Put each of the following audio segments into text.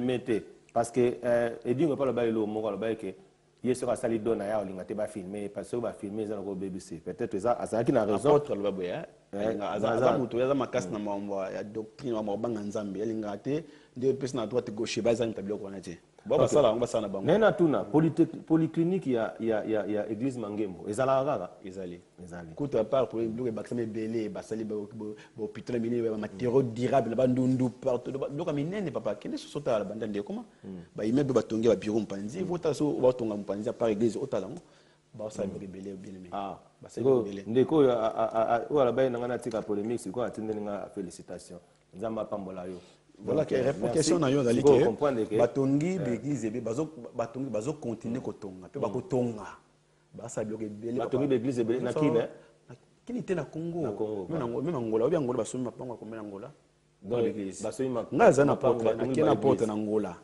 mettez parce que et dit on pas le bail le mot le bail que il sera sali donne ya olinga te ba filmer parce que ba filmer ça ko BBC peut-être ça qui n'a raison apôtre le baboya aza mutu ya makasi na mambo ya doctrine wa mabanga nzambe elinga te de pesa na droite gauche baza ntabilo ko na te baba sala ngba sana bango nena tuna polyclinique ya église Mangembo ezala kaka ezali kuto à part pour bloquer bakame belé basali ba hôpital mini ba matériaux durables ba ndundu partout donc minene papa kende sosota la banda ndeko comment ba immeuble ba tonga ba bureau mpanzi vota so ba tonga mpanzi par église otala ba sa belé bien aimé ba sa belé ndeko wala ba nanga na tika polémique ko atinde nga félicitations nzamba pambola yo. Voilà que question na yo dali que batongi l'église ebe batongi bazo continuer kotonga pe bakotonga basa bloquer belé batongi l'église ebe na kine kini te na Congo même Angola obi Angola basomi mapango ko mena Angola dans l'église basomi mapango ngaza na porte na Angola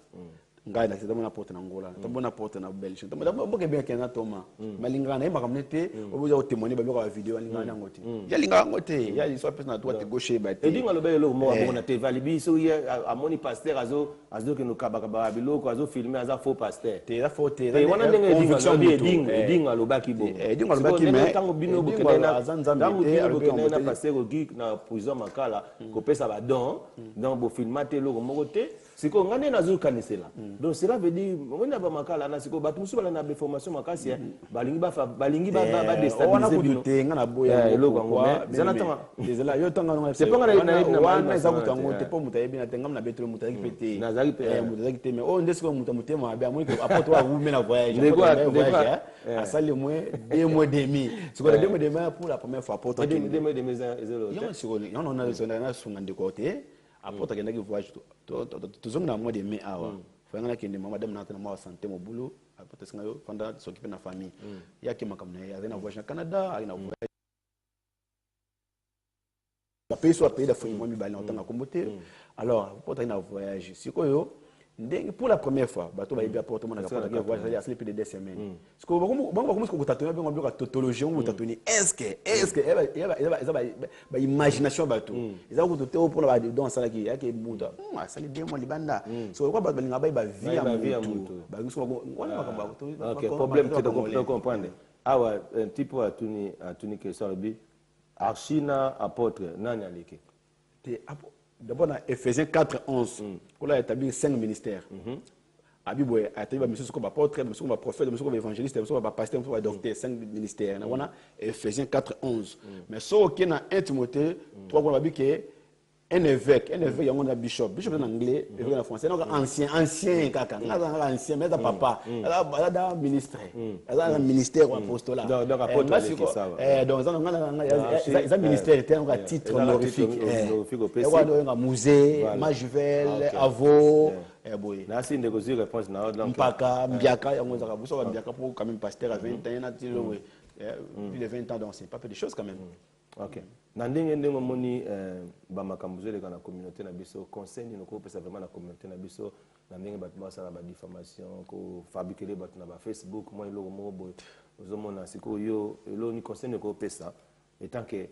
ngai na c'est na porte na Angola na porte na Belgique boke bien kena toma malinga na yema kamnete obuza o témoigner ba ba vidéo linga na ngoti ya linga ngoti ya so pesa na droite gauche ba te et dinga lo belo mo abona te valibi so ya amoni pasteur azo ke no kabaka ba biloko azo filmer aza faux pasteur te la faute te wana ndenge dinga lo baki bo dinga lo baki mais tango bino bo kenena tango bino bo kenena pasteur geek na prison makala ko pesa ba don donc bo filmate lo moko te siko ngane nazo kanisela donc cela veut dire on a ba makala na siko batu musu bala na be formation makasi balingi ba déstabiliser bino te ngana boya eloko ngoma zana tanga désolé yo tanga ngana c'est pas na wana eza kutango te po mutayebi na tenga na betro mutaki pete na zaki pe mutaki te mais on ndesiko mutama ba amoni apoto wa wume na voyage asali moins 2 mois demi siko 2 mois demi pour la première fois apoto 2 mois demi ezelo yo siko yo on a na sunga ndeko te apoto kendaki voyage tozonga na mois de mai awa fanga kende madame na tana ma santé mo boulot apoto singa yo fanda s'occuper na famille yaki makamna ya na voyage na Canada na voyage ba pays soit pays d'Afrique moi mi bali en tant que communauté alors apoto na voyage sikoyo pour la première fois bato ba yebi apoto mona ka voyage à plus de 2 semaines siko bango comme ko tatona bango bloka tautologie on tatoni est-ce que ba imagination bato eza ko te pour la dans ça qui yake muda asali demo libanda so ko ba balinga ba vie ya mutu ba ngiso wana makamba to OK problème te comprendre awa un type atuni que ça bi archina apôtre nani alike te d'abord dans Ephésiens 4:11 qu'on a établi 5 ministères abibo a établi monsieur comme apôtre monsieur comme prophète monsieur comme évangéliste monsieur comme pasteur monsieur comme docteur 5 ministères on a Ephésiens 4:11 mais ce qui est dans 1 Timothée 3 qu'on a dit que un évêque il y a un bishop en anglais évêque en français donc ancien kaka ancien mais papa là ministre là ministère ou apostolat donc apôtre donc ça ministère était un titre honorifique et voilà un musée majuvel avo na si ndeko zi réponse na donc mpaka mbiaka yango zaka buso mbiaka pour quand même pasteur à 20 ans na tilo plus de 20 ans donc c'est pas peu de choses quand même. OK. Na ndenge moni ba makambo zeleka na communauté na biso conseil ni ko pesa vraiment na communauté na biso na ndenge bato basala ba diffamation ko fabriquer bato na ba Facebook moi eloko moko boy ozomona siko yo elo ni conseil ni ko pesa étant que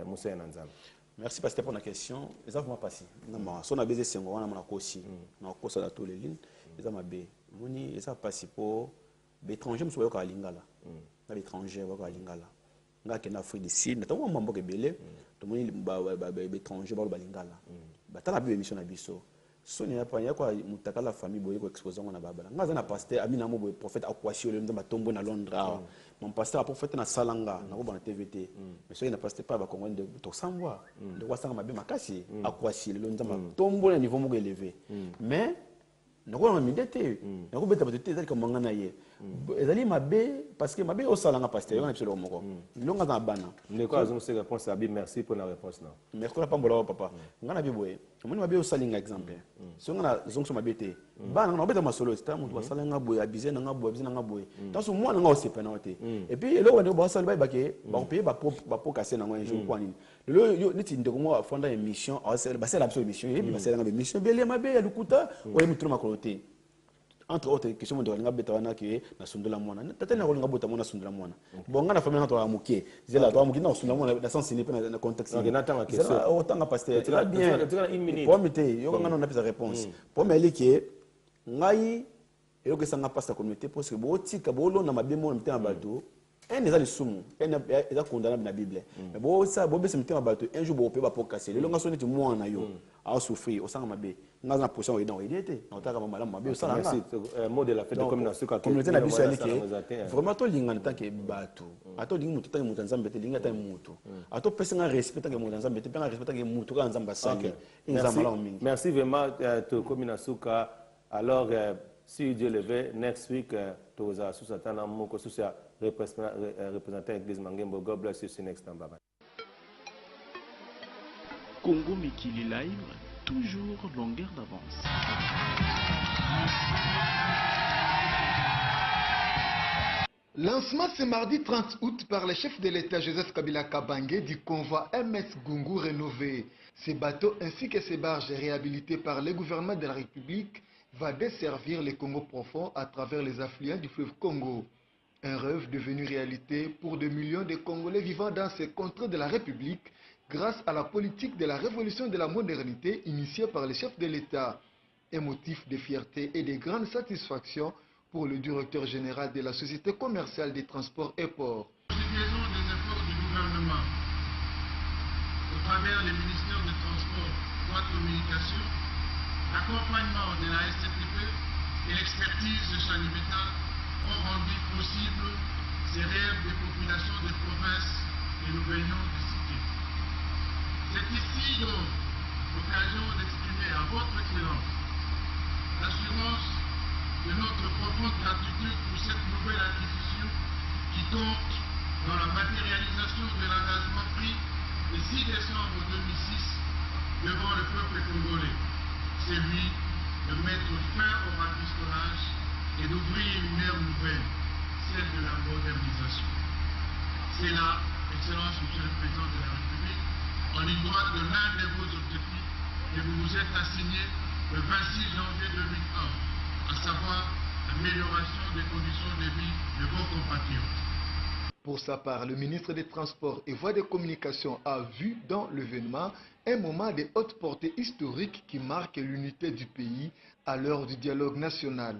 Moussa Nzambe. Merci pasteur pour la question. Les avons passé. Non, son a baisé c'est on a mon aussi. Na ko ça tous les lignes. Les avons bé. Moni les a passé pour l'étranger monsieur ko alingala. Na l'étranger ko alingala. Nga kena Afrique du Sud na tango mambo ke belé to moni ba étranger ba balingala ba tala bi émission na biso so ni pa ya kwa mutaka la famille boye ko exposer ngona babala nga za na pasteur amina mo boye prophète akwasi le mzamba tombo na Londres mon pasteur prophète na salanga na ko ba na TVT mais so na pasteur pa ba kongo de to sangwa de kwa sanga mabe makasi akwasi le mzamba tombo na niveau mo élevé mais nako na midete nako beta ba te comme ngana ye ezali mabe parce que mabe o salanga pasteur on a absolument moko longa na bana ndeko azon se réponse abi merci pour la réponse là merci ko pa mbola papa ngana biboye moni mabe o salinga exemple so ngana zonso mabe te bana na beta masolo sta mutu basalanga boye abize na ngabo abize na ngabo taso mwana nga o se pena te et puis eloko ndeko ba sali ba ke ba payer ba po casser na ngwa jour kwa nini le yo niti ndeko mo fonda émission ba sala absolument émission et ba sala ngaba émission bele mabe ya lukuta o mutu makolote entre autres question de linga beta wana ke na sundula mwana tata na linga bota mwana sundula mwana bon nga na famille na to amuke zela to amuke na sundula mwana na sens ni na contexte ok na tanga question autant nga pasteur tu as bien une minute pour mité yo nga na pesa réponse pour me like ngai yo ke sanga pasteur communauté parce que bo tika bo lo na mabemo mté na bato un eza lisumu eza condamnable na bible mais bo ça bo bese mté na bato un jour bo pe ba pokaser le nga so neti mwana yo a souffrir au sang mabe nga na position ina idée na otaka mama la mabe au sang merci mot de la fête de communauté ka communauté na biso ali ke vraiment to linga tant que bato ato linga mutu tant mutu nzambe te linga tant mutu ato pesa nga respect tant que mutu nzambe te pesa respect tant que mutu ka nzamba sangi nzamba la mingi merci vraiment to communauté ka alors si Dieu le veut next week to za sous satana moko sous représentant l'église Mangembo. God bless you. See you next time. Bye bye. Congo Mikili Live, toujours longueur d'avance. Lancement ce mardi 30 août par le chef de l'État Joseph Kabila Kabange du convoi MS Gungu rénové. Ces bateaux ainsi que ces barges réhabilitées par le gouvernement de la République va desservir le Congo profond à travers les affluents du fleuve Congo. Un rêve devenu réalité pour des millions de Congolais vivant dans ces contrées de la République grâce à la politique de la révolution de la modernité initiée par le chef de l'État. Un motif de fierté et de grande satisfaction pour le directeur général de la Société commerciale des transports et ports. Nous utilisons des efforts du gouvernement au travers des ministères des Transports, voies de communication, l'accompagnement de la SCTP et l'expertise de Chanimetal ont rendu possible ces rêves des populations des provinces que nous venions de citer. C'est ici donc l'occasion d'exprimer à votre Excellence l'assurance de notre profonde gratitude pour cette nouvelle acquisition qui compte dans la matérialisation de l'engagement pris le 6 décembre 2006 devant le peuple congolais, celui de mettre fin au rafistolage et d'ouvrir une ère nouvelle, celle de la modernisation. C'est là, Excellence, Monsieur le Président de la République, en ligne droite de l'un de vos objectifs que vous vous êtes assigné le 26 janvier 2001, à savoir l'amélioration des conditions de vie de vos compatriotes. Pour sa part, le ministre des Transports et Voies de Communication a vu dans l'événement un moment de haute portée historique qui marque l'unité du pays à l'heure du dialogue national.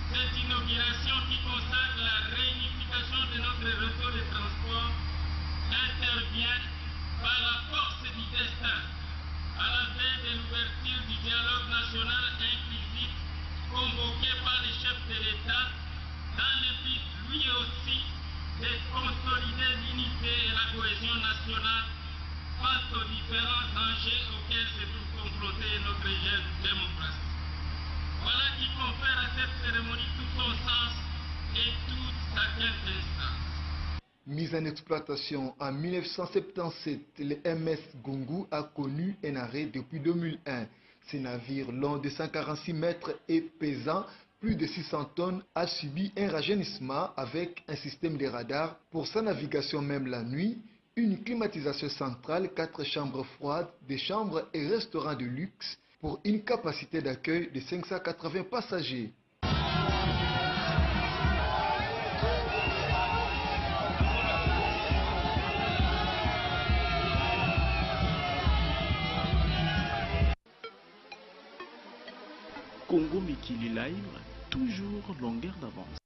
Cette inauguration qui consacre la réunification de notre réseau de transport intervient par la force du destin à la veille de l'ouverture du dialogue national inclusif convoqué par le chef de l'État dans le but lui aussi de consolider l'unité et la cohésion nationale face aux différents dangers auxquels se trouve confrontée notre jeune démocratie. Voilà qui confère à cette cérémonie tout son sens et toute sa quintessence. Mise en exploitation en 1977, le MS Gungu a connu un arrêt depuis 2001. Ce navire long de 146 mètres et pesant plus de 600 tonnes a subi un rajeunissement avec un système de radar pour sa navigation même la nuit, une climatisation centrale, 4 chambres froides, des chambres et restaurants de luxe pour une capacité d'accueil de 580 passagers. Congo Mikili Live, toujours longueur d'avance.